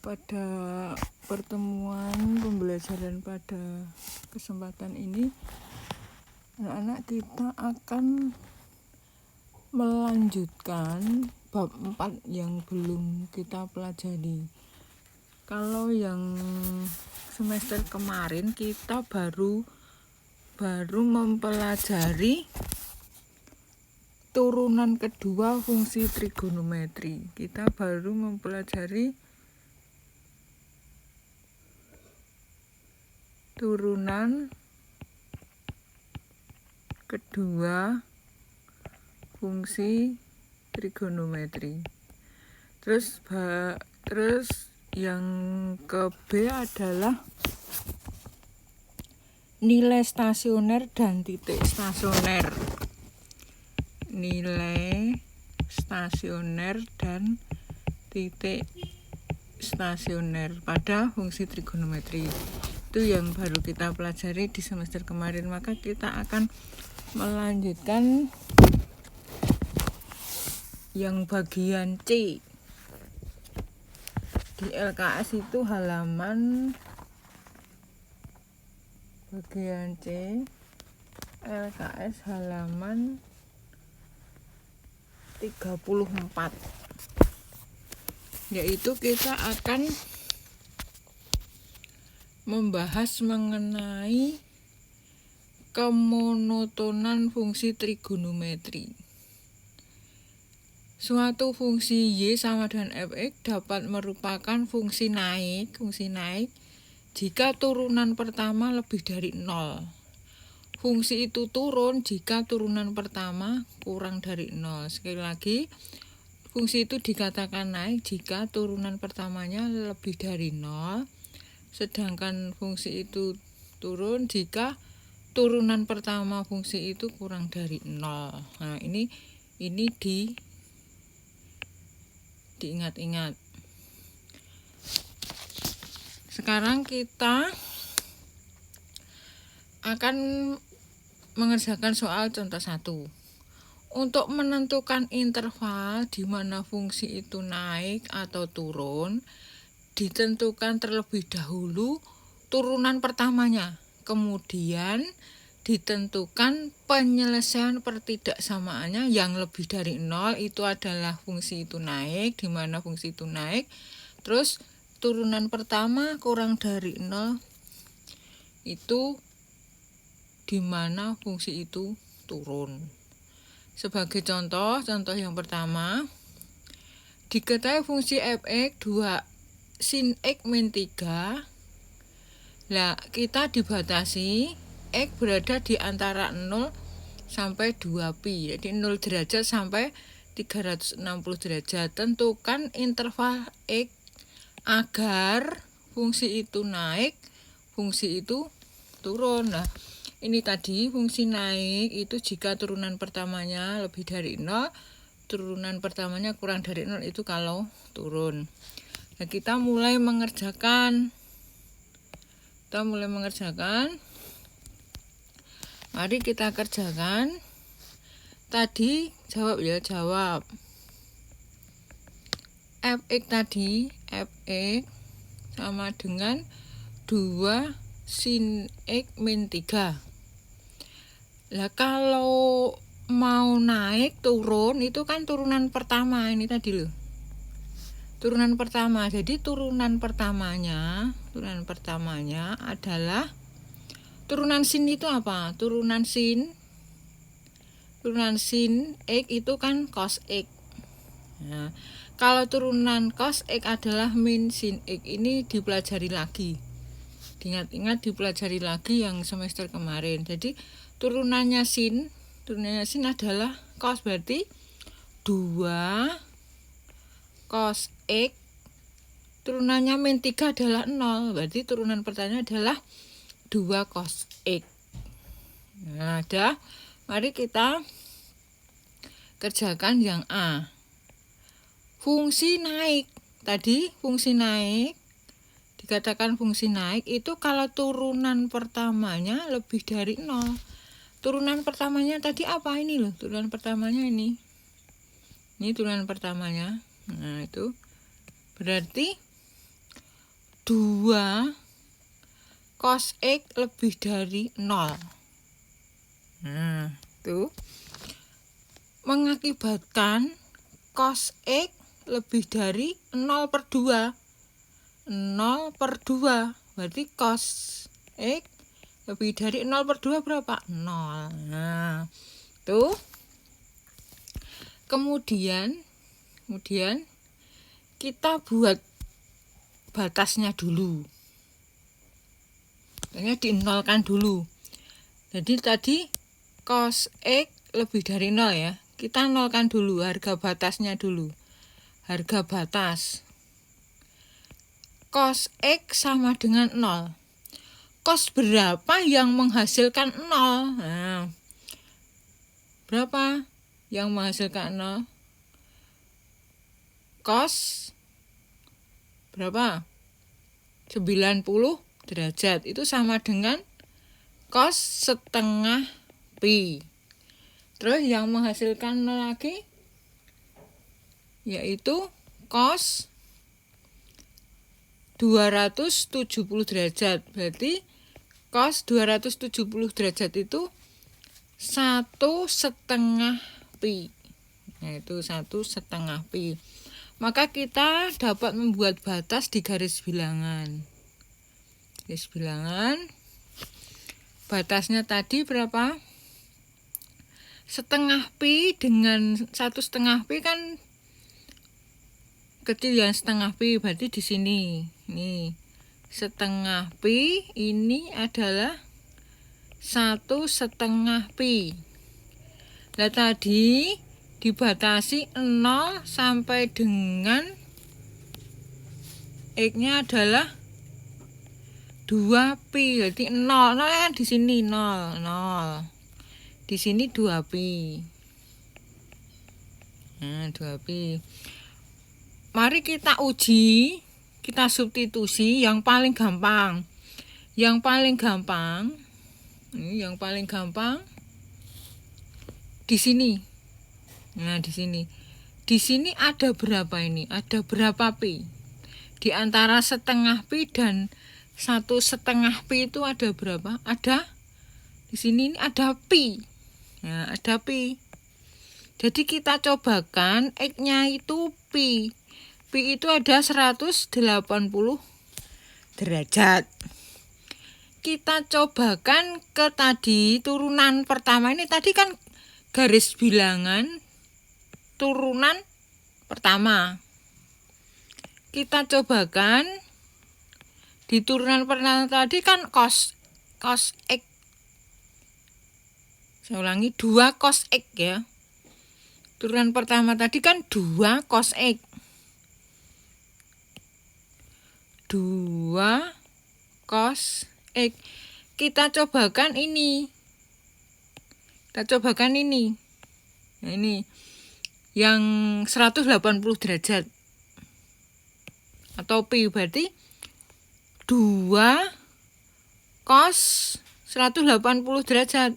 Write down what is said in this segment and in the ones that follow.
Pada pertemuan pembelajaran pada kesempatan ini, anak-anak kita akan melanjutkan bab 4 yang belum kita pelajari. Kalau yang semester kemarin kita baru mempelajari turunan kedua fungsi trigonometri. Kita baru mempelajari turunan kedua fungsi trigonometri. Terus yang ke B adalah nilai stasioner dan titik stasioner. Nilai stasioner dan titik stasioner pada fungsi trigonometri. Itu yang baru kita pelajari di semester kemarin, maka kita akan melanjutkan yang bagian C. Di LKS itu halaman bagian C, LKS halaman 34, yaitu kita akan membahas mengenai kemonotonan fungsi trigonometri. Suatu fungsi Y sama dengan Fx dapat merupakan fungsi naik jika turunan pertama lebih dari 0. Fungsi itu turun jika turunan pertama kurang dari 0. Sekali lagi, fungsi itu dikatakan naik jika turunan pertamanya lebih dari 0. Sedangkan fungsi itu turun jika turunan pertama fungsi itu kurang dari 0. Nah, ini diingat-ingat. Sekarang kita akan mengerjakan soal contoh 1. Untuk menentukan interval di mana fungsi itu naik atau turun, ditentukan terlebih dahulu turunan pertamanya, kemudian ditentukan penyelesaian pertidaksamaannya yang lebih dari 0 itu adalah fungsi itu naik, di mana fungsi itu naik, terus turunan pertama kurang dari 0 itu di mana fungsi itu turun. Sebagai contoh yang pertama, diketahui fungsi fx 2 sin x min 3. Nah, kita dibatasi x berada di antara 0 sampai 2pi. Jadi 0 derajat sampai 360 derajat. Tentukan interval x agar fungsi itu naik, fungsi itu turun. Nah, ini tadi fungsi naik itu jika turunan pertamanya lebih dari 0, turunan pertamanya kurang dari 0 itu kalau turun. Nah, kita mulai mengerjakan. Mari kita kerjakan. Tadi jawab. Fx tadi, Fx sama dengan 2 sin x min 3. Lah kalau mau naik turun itu kan turunan pertama ini tadi loh. Turunan pertama. Jadi turunan pertamanya adalah turunan sin itu apa? Turunan sin x itu kan cos x. Nah, kalau turunan cos x adalah min sin x, ini dipelajari lagi. Ingat dipelajari lagi yang semester kemarin. Jadi turunannya sin adalah cos, berarti 2 cos x, turunannya min 3 adalah 0, berarti turunan pertamanya adalah 2 cos x. Nah, mari kita kerjakan yang A. Fungsi naik, tadi fungsi naik, dikatakan fungsi naik itu kalau turunan pertamanya lebih dari 0. Turunan pertamanya tadi apa ini loh, turunan pertamanya ini turunan pertamanya. Nah, itu berarti 2 cos X lebih dari 0. Nah, tuh. Mengakibatkan cos X lebih dari 0/2. 0/2. Berarti cos X lebih dari 0/2 berapa? 0. Nah, tuh. Kemudian kita buat batasnya dulu. Ini dinolkan dulu. Jadi tadi cos X lebih dari 0 ya. Kita nolkan dulu harga batasnya dulu. Harga batas. Cos X sama dengan 0. Cos berapa yang menghasilkan 0? Nah, berapa yang menghasilkan 0? Cos berapa? 90 derajat. Itu sama dengan cos setengah pi. Terus yang menghasilkan 0 lagi yaitu cos 270 derajat. Berarti cos 270 derajat itu 1/2 pi. Yaitu 1/2 pi. Maka kita dapat membuat batas di garis bilangan. Garis bilangan. Batasnya tadi berapa? Setengah pi dengan 1/2 pi kan kecil yang setengah pi. Berarti di sini. Nih. Setengah pi ini adalah 1/2 pi. Nah tadi dibatasi 0 sampai dengan X-nya adalah 2 pi. Berarti 0. 0 kan di sini 0. Di sini 2 pi. Nah, 2 pi. Mari kita uji, kita substitusi yang paling gampang. Yang paling gampang di sini. Nah, di sini. Di sini ada berapa ini? Ada berapa pi? Di antara setengah pi dan 1/2 pi itu ada berapa? Ada di sini ada pi. Nah, ada pi. Jadi kita cobakan X-nya itu pi. Pi itu ada 180 derajat. Kita cobakan ke tadi turunan pertama ini. Tadi kan garis bilangan turunan pertama. Kita cobakan di turunan pertama tadi kan cos X. Saya ulangi 2 cos X ya. Turunan pertama tadi kan 2 cos X. 2 cos X. Kita cobakan ini. Nah, ini yang 180 derajat atau pi, berarti 2 cos 180 derajat.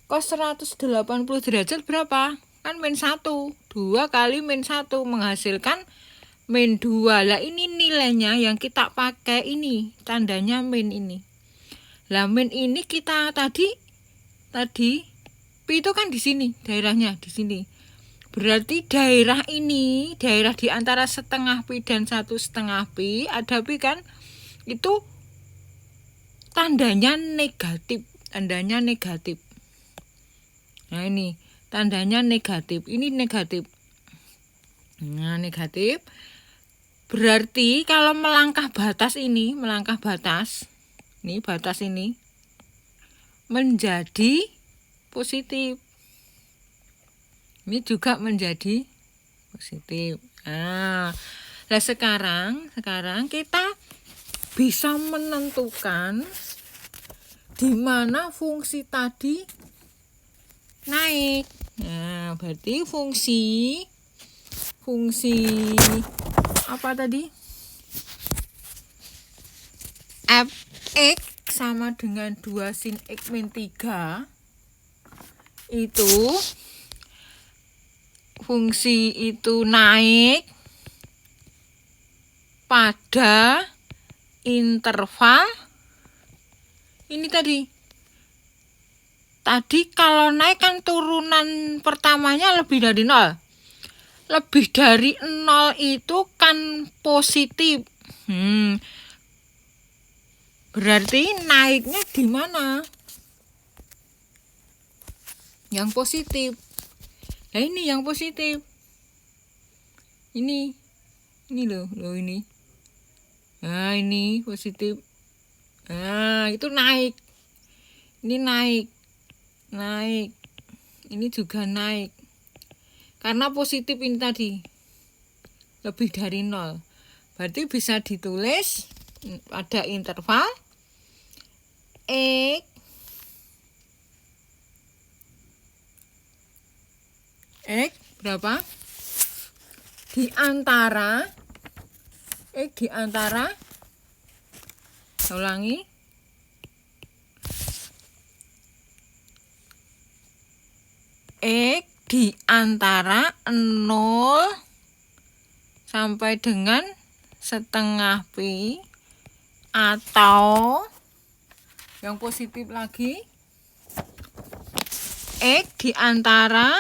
Cos 180 derajat berapa? Kan min 1. 2 kali min 1 menghasilkan min 2. Lah ini nilainya yang kita pakai ini, tandanya min ini. Lah min ini kita tadi pi itu kan di sini, daerahnya di sini. Berarti daerah ini, daerah di antara setengah pi dan 1/2 pi, ada pi kan? Itu tandanya negatif, Nah, ini tandanya negatif. Ini negatif. Nah, negatif. Berarti kalau melangkah batas, ini batas ini menjadi positif. Ini juga menjadi positif. Nah, sekarang kita bisa menentukan di mana fungsi tadi naik. Nah, berarti fungsi apa tadi? Fx sama dengan 2 sin X min 3 itu fungsi itu naik pada interval ini tadi kalau naik kan turunan pertamanya lebih dari 0. Lebih dari 0 itu kan positif. Berarti naiknya di mana? Yang positif. Nah, ini yang positif. Ini loh ini. Nah, ini positif. Nah, itu naik. Ini naik. Ini juga naik. Karena positif ini tadi lebih dari 0. Berarti bisa ditulis pada interval X berapa? Di antara ulangi. X di antara 0 sampai dengan setengah pi, atau yang positif lagi X di antara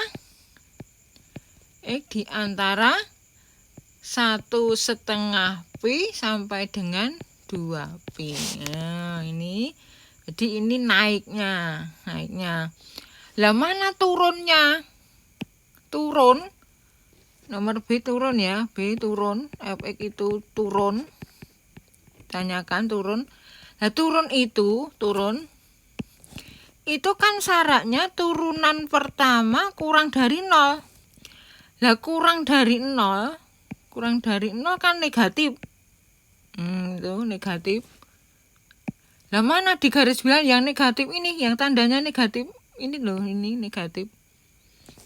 1/2 pi sampai dengan 2 pi. Nah, ini jadi ini naiknya. Lah mana turunnya? Turun nomor B turun ya, B turun, fx itu turun. Tanyakan turun. Nah, turun itu kan syaratnya turunan pertama kurang dari 0. Lah kurang dari 0 kan negatif. Itu negatif. Lah mana di garis bilang yang negatif ini, yang tandanya negatif ini loh, ini negatif.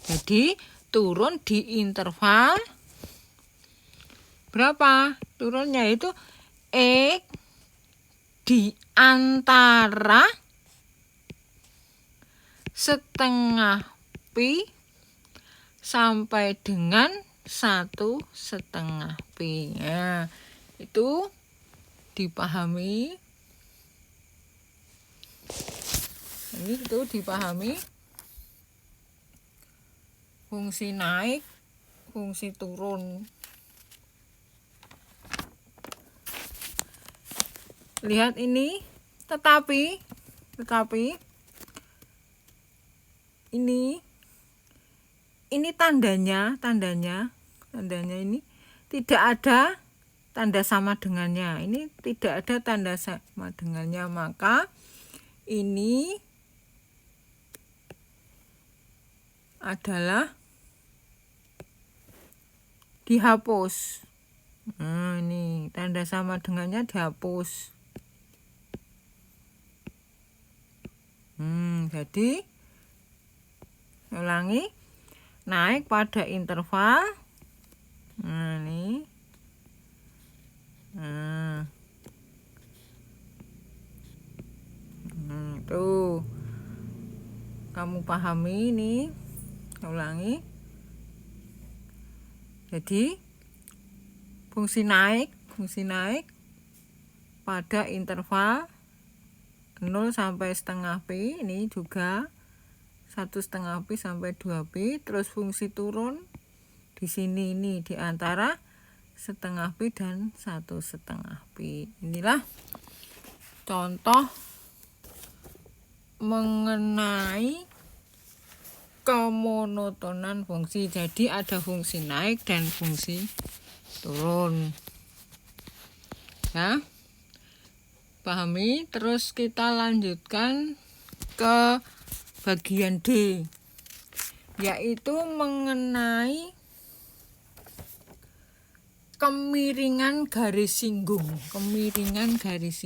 Jadi turun di interval berapa? Turunnya itu X di antara 1/2 pi sampai dengan 1/2 pi. Nah, itu dipahami. Ini itu dipahami fungsi naik, fungsi turun. Lihat ini, tetapi ini tandanya ini tidak ada tanda sama dengannya. Ini tidak ada tanda sama dengannya, maka ini adalah dihapus. Nah, ini tanda sama dengannya dihapus. Jadi ulangi, naik pada interval. Nah, ini. Tuh. Kamu pahami ini. Ulangi. Jadi fungsi naik pada interval 0 sampai setengah pi, ini juga 1/2 pi sampai 2 pi. Terus fungsi turun di sini ini di antara 1/2 pi dan 1/2 pi. Inilah contoh mengenai kemonotonan fungsi. Jadi ada fungsi naik dan fungsi turun. Ya. Pahami, terus kita lanjutkan ke bagian D, yaitu mengenai kemiringan garis singgung. Kemiringan garis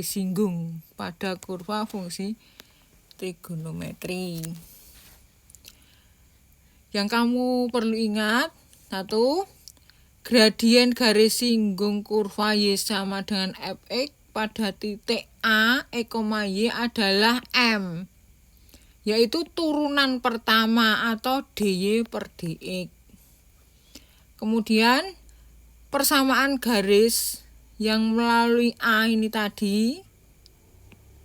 singgung pada kurva fungsi trigonometri. Yang kamu perlu ingat, 1, gradien garis singgung kurva Y sama dengan fx pada titik A, Y adalah M, yaitu turunan pertama atau dy per dx. Kemudian persamaan garis yang melalui A ini tadi,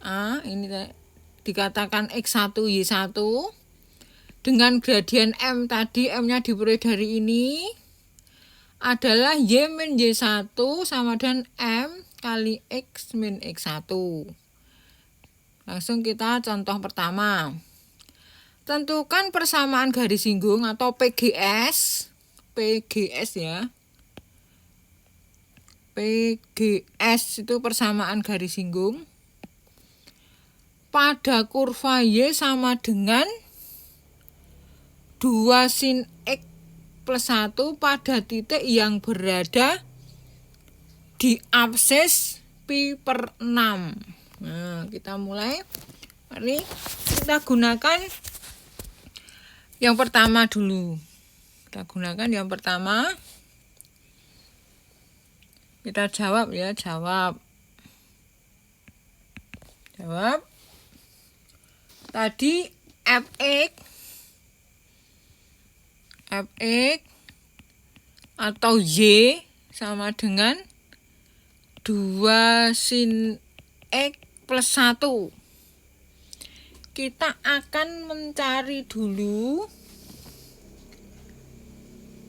A ini dikatakan X1 Y1 dengan gradien M tadi, M-nya diperoleh dari ini adalah Y min Y1 sama dengan M kali X min X1. Langsung kita contoh pertama. Tentukan persamaan garis singgung atau PGS. PGS ya. PGS itu persamaan garis singgung pada kurva Y sama dengan 2 sin X plus 1 pada titik yang berada di absis pi per 6. Nah, kita mulai. Mari kita gunakan yang pertama dulu. Kita gunakan yang pertama. Kita jawab ya, jawab. Tadi fx atau y sama dengan 2 sin X plus 1. Kita akan mencari dulu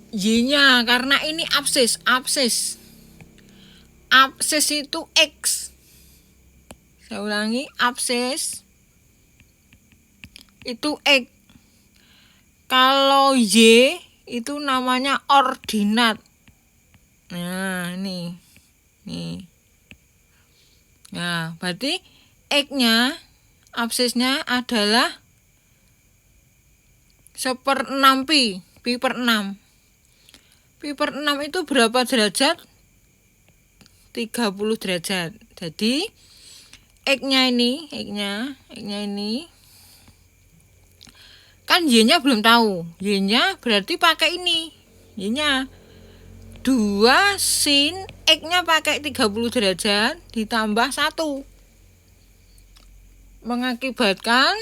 y-nya karena ini absis. Absis itu X. Saya ulangi, absis itu X. Kalau Y itu namanya ordinat. Nah, ini. Nah, berarti X-nya, absisnya adalah 1/6 pi per 6. Pi per 6 itu berapa derajat? 30 derajat. Jadi X-nya ini kan Y-nya belum tahu. Y-nya berarti pakai ini. Y-nya 2 sin X-nya pakai 30 derajat ditambah 1. Mengakibatkan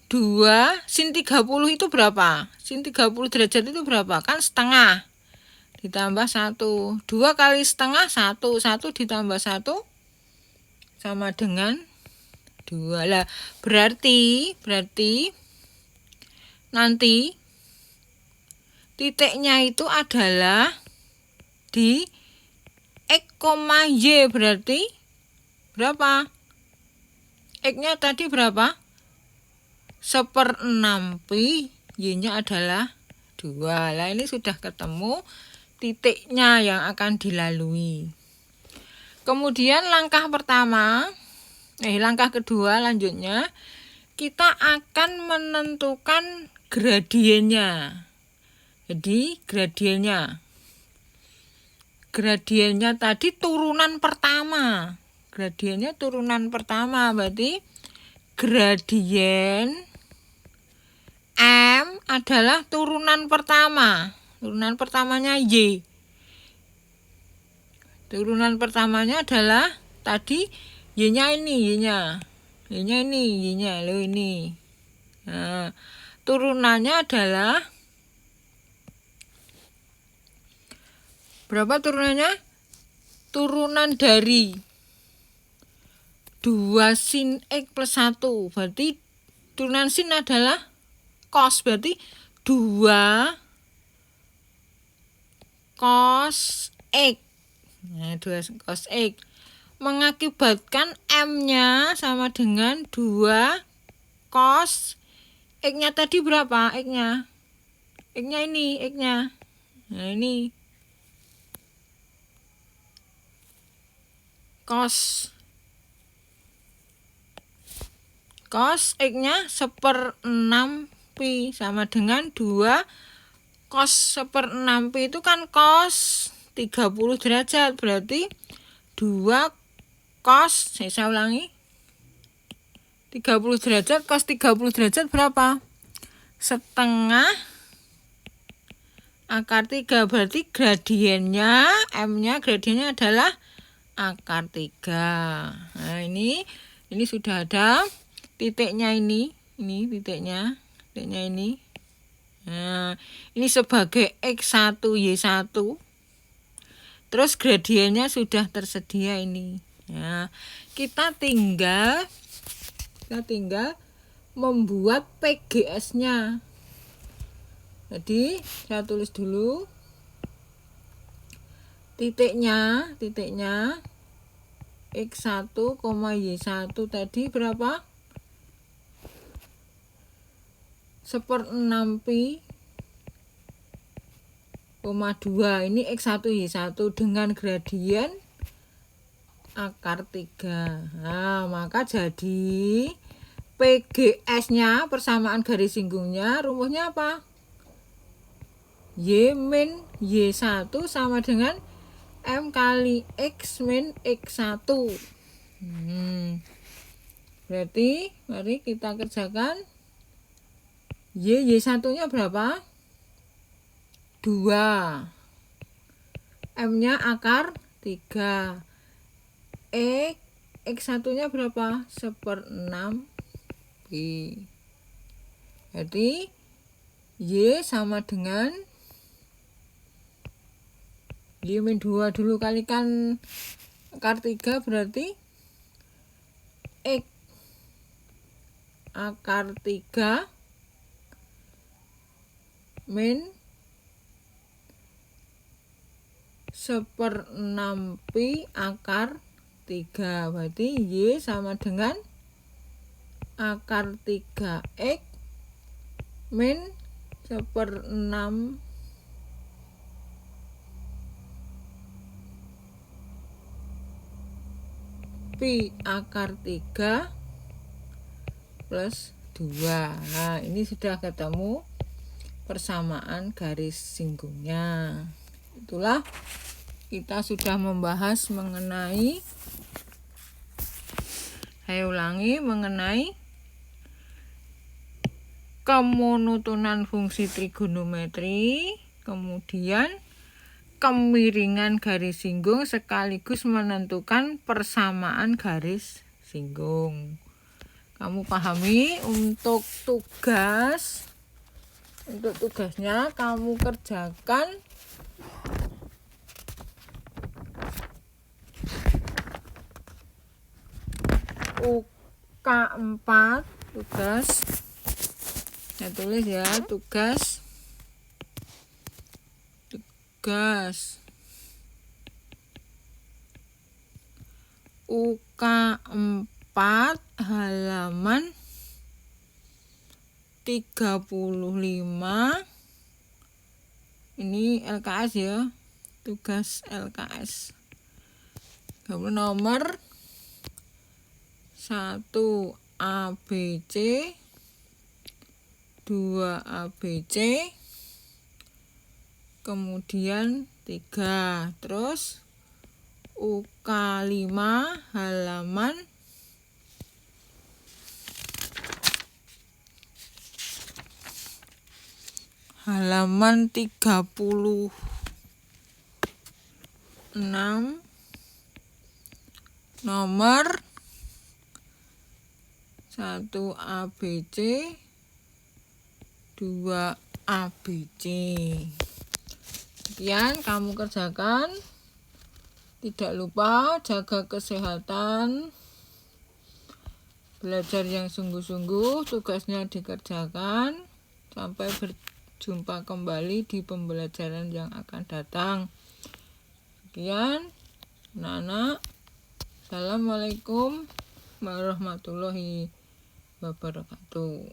2 sin 30 itu berapa? Sin 30 derajat itu berapa? Kan setengah. Ditambah 1. 2 kali setengah 1. 1 ditambah 1 sama dengan 2. Lah, berarti nanti titiknya itu adalah di X, Y, berarti berapa? X-nya tadi berapa? 1/6 pi, Y-nya adalah 2. Lah, ini sudah ketemu titiknya yang akan dilalui. Kemudian langkah kedua lanjutnya kita akan menentukan gradiennya. Jadi gradiennya tadi turunan pertama. Berarti gradien M adalah turunan pertama. Turunan pertamanya Y. Turunan pertamanya adalah tadi Y-nya ini, Y-nya. Nah, turunannya adalah berapa turunannya? Turunan dari 2 sin X plus 1. Berarti turunan sin adalah cos. Berarti 2 cos X. Nah, 2 cos X. Mengakibatkan M-nya sama dengan 2 cos X-nya tadi berapa? X-nya ini, X-nya. Nah, ini. Cos X-nya 1/6 pi sama dengan 2 cos 1/6 pi itu kan cos 30 derajat. Berarti 2 cos, saya ulangi, 30 derajat, cos 30 derajat berapa? Setengah akar 3. Berarti gradiennya, M-nya gradiennya adalah akar 3. Nah, ini sudah ada titiknya ini titiknya ini. Nah, ini sebagai X1 Y1. Terus gradiennya sudah tersedia ini. Nah, kita tinggal membuat PGS-nya. Jadi, saya tulis dulu titiknya X1, Y1 tadi berapa? 1/6 pi, 2. Ini X1 Y1 dengan gradien akar 3. Nah, maka jadi PGS-nya, persamaan garis singgungnya, rumusnya apa? Y min Y1 sama dengan M kali X min X1. Berarti mari kita kerjakan. Y1-nya berapa? 2. M-nya akar 3. X1-nya berapa? 1/6 pi. Jadi Y sama dengan Y min 2 dulu kalikan akar 3 berarti X akar 3 min 1/6 pi akar 3. Berarti Y sama dengan akar 3X min 1/6 pi akar 3 plus 2. Nah, ini sudah ketemu persamaan garis singgungnya. Itulah kita sudah membahas mengenai, saya ulangi, mengenai kemonotonan fungsi trigonometri, kemudian kemiringan garis singgung sekaligus menentukan persamaan garis singgung. Kamu pahami? Untuk tugasnya kamu kerjakan UK4 tugas. Saya tulis ya, tugas UK4 halaman 35. Ini LKS ya, tugas LKS. Kamu nomor 1 ABC, 2 ABC, kemudian 3. Terus UK5 halaman 36, nomor 1 ABC, 2 ABC. Sekian kamu kerjakan. Tidak lupa jaga kesehatan, belajar yang sungguh-sungguh, tugasnya dikerjakan. Sampai berjumpa kembali di pembelajaran yang akan datang. Sekian, anak-anak. Assalamualaikum warahmatullahi wabarakatuh.